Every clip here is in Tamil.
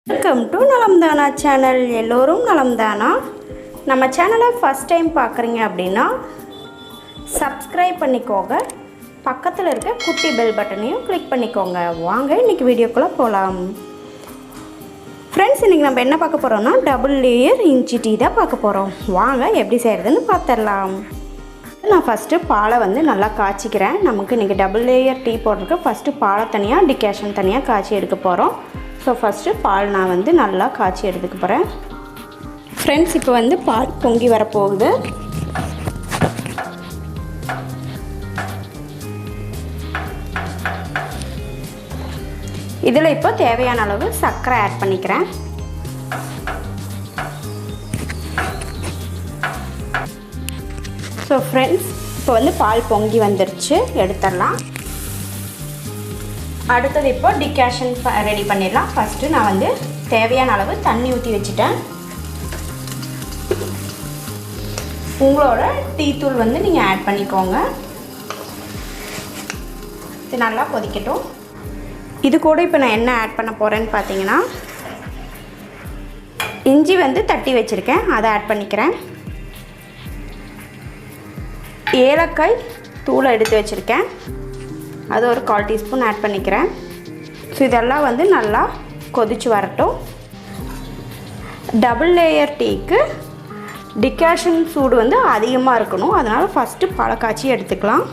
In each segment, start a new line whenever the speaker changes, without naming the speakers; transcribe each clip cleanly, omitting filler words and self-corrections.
Welcome to நலம்தானா channel. எல்லோரும் நலம்தானா. நம்ம சேனலை ஃபஸ்ட் டைம் பார்க்குறீங்க அப்படின்னா சப்ஸ்கிரைப் பண்ணிக்கோங்க. பக்கத்தில் இருக்க குட்டி பெல் பட்டனையும் கிளிக் பண்ணிக்கோங்க. வாங்க இன்றைக்கி வீடியோக்குள்ளே போகலாம். ஃப்ரெண்ட்ஸ், இன்றைக்கி நம்ம என்ன பார்க்க போகிறோம்னா டபுள் லேயர் இஞ்சி டீ தான் பார்க்க போகிறோம். வாங்க எப்படி செய்கிறதுன்னு பார்த்துடலாம். நான் ஃபஸ்ட்டு பாலை நல்லா காய்ச்சிக்கிறேன். நமக்கு இன்றைக்கி டபுள் லேயர் டீ போடுறதுக்கு ஃபஸ்ட்டு பாலை தனியாக டிகாஷன் தனியாக காய்ச்சி எடுக்க போகிறோம். ஸோ ஃபஸ்ட்டு பால் நான் நல்லா காய்ச்சி எடுத்துக்க போகிறேன். ஃப்ரெண்ட்ஸ், இப்போ பால் பொங்கி வரப்போகுது. இதில் இப்போ தேவையான அளவு சர்க்கரை ஆட் பண்ணிக்கிறேன். ஸோ ஃப்ரெண்ட்ஸ், இப்போ பால் பொங்கி வந்துருச்சு, எடுத்துடலாம். அடுத்தது இப்போ டிகாஷன் ரெடி பண்ணிடலாம். ஃபஸ்ட்டு நான் தேவையான அளவு தண்ணி ஊற்றி வச்சுட்டேன். உங்களோட டீ தூள் நீங்கள் ஆட் பண்ணிக்கோங்க. இது நல்லா கொதிக்கட்டும். இது கூட இப்போ நான் என்ன ஆட் பண்ண போகிறேன்னு பார்த்தீங்கன்னா இஞ்சி தட்டி வச்சுருக்கேன், அதை ஆட் பண்ணிக்கிறேன். ஏலக்காய் தூளை எடுத்து வச்சுருக்கேன், அது ஒரு 1/4 டீஸ்பூன் ஆட் பண்ணிக்கிறேன். ஸோ இதெல்லாம் நல்லா கொதிச்சு வரட்டும். டபுள் லேயர் டீக்கு டிகாஷன் சூடு அதிகமாக இருக்கணும். அதனால் ஃபஸ்ட்டு பாலை காய்ச்சி எடுத்துக்கலாம்.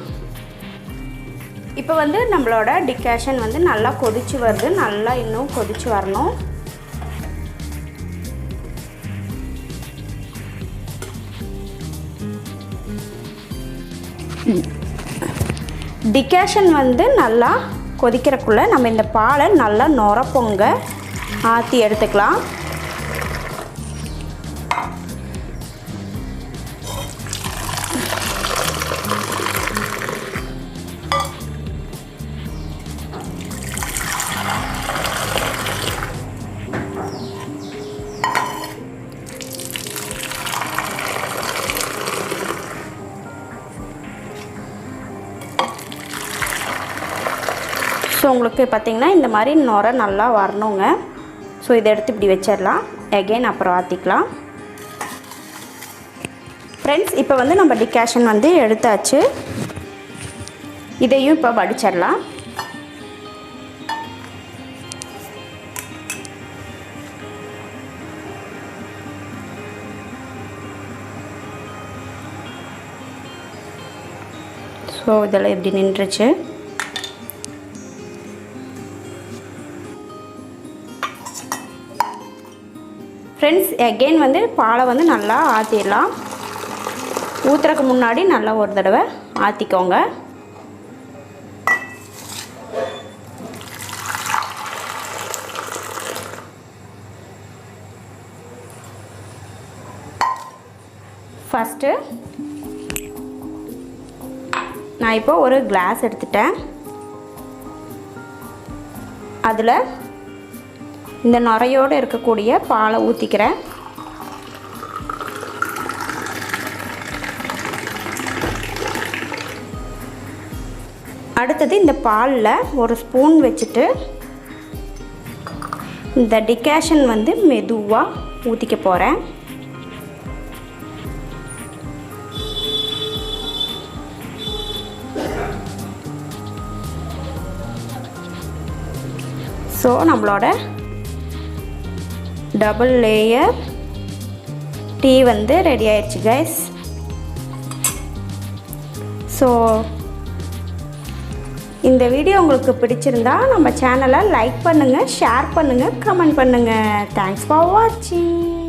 இப்போ நம்மளோட டிகாஷன் நல்லா கொதிச்சு வருது. நல்லா இன்னும் கொதிச்சு வரணும். டிகாஷன் நல்லா கொதிக்கிறக்குள்ளே நம்ம இந்த பாலை நல்லா நுர பொங்க ஆற்றி எடுத்துக்கலாம். ஸோ உங்களுக்கு பார்த்திங்கன்னா இந்த மாதிரி நுர நல்லா வரணுங்க. ஸோ இதை எடுத்து இப்படி வச்சிடலாம். எகெயின் அப்புறம் ஆற்றிக்கலாம். ஃப்ரெண்ட்ஸ், இப்போ நம்ம டிகாஷன் எடுத்தாச்சு. இதையும் இப்போ வடிச்சிடலாம். ஸோ இதெல்லாம் எப்படி நின்றுச்சு. ஃப்ரெண்ட்ஸ், எகெயின் பாலை நல்லா ஆற்றிடலாம். ஊற்றுறதுக்கு முன்னாடி நல்லா ஒரு தடவை ஆற்றிக்கோங்க. ஃபஸ்ட்டு நான் இப்போ ஒரு கிளாஸ் எடுத்துட்டேன். அதில் இந்த நுரையோடு இருக்கக்கூடிய பாலை ஊற்றிக்கிறேன். அடுத்தது இந்த பாலில் ஒரு ஸ்பூன் வச்சுட்டு இந்த டிகாஷன் மெதுவாக ஊற்றிக்க போகிறேன். ஸோ நம்மளோட டபுள் லேயர் டீ ரெடி ஆயிடுச்சு கைஸ். ஸோ இந்த வீடியோ உங்களுக்கு பிடிச்சிருந்தா நம்ம சேனலை லைக் பண்ணுங்கள், ஷேர் பண்ணுங்கள், கமெண்ட் பண்ணுங்கள். தேங்க்ஸ் ஃபார் வாட்சிங்.